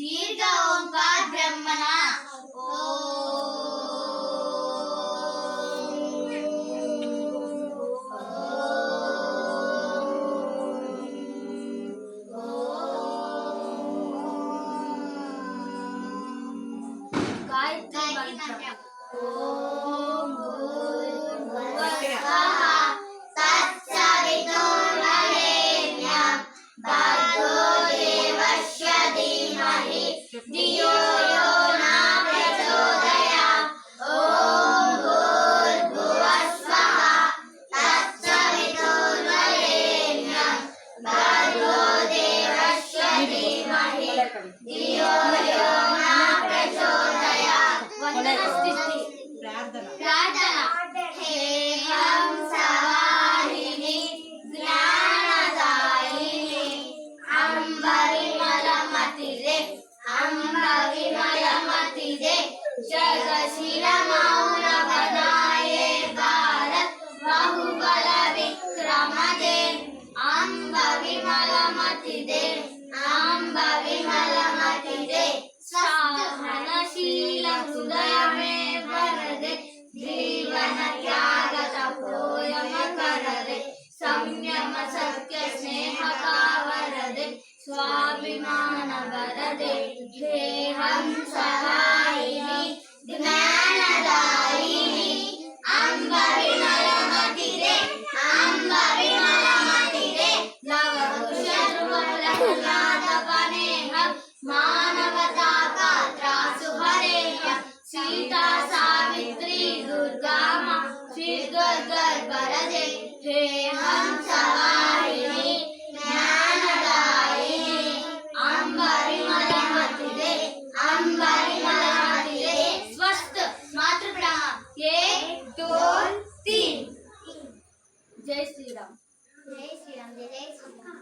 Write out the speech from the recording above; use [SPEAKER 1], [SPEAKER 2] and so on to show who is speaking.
[SPEAKER 1] दीर्घ ओंकार ब्रह्मण गायत्री मंत्र ओम भूर्भुवः स्वः तत्सवितुर्वरेण्यं भर्गो देवस्य धीमहि धियो यो न प्रचोदयात् ओम भूर्भुवः स्वः तत्सवितुर्वरेण्यं भर्गो देवस्य धीमहि धियो यो न प्रचोदयात् प्रार्थना हे हंसवाहिनी ज्ञानदायिनी अंब विमलमतिदे जगशिर मौन बनाए भारत बाहुबल विक्रम दे अंब विमलमतिदे सहनशील हृदय में वरदे जीवन त्याग तपोयम करदे संयम सत्य स्नेह का वरदे स्वाभिमान वरदे हे हंसवाहिनी ज्ञानदायिनी अंब विमलमतिदे लवकुशध्रुवप्रह्लाद बनेह मानवता का त्रासु हरेह सीता सावित्री दुर्गा माँ फिर घर बरदे हे हंसवाहिनी ज्ञानदायिनी अंब विमलमतिदे स्वस्थ मातृ प्रणाम 1 2 3 जय श्री राम जय श्री राम जय श्री राम।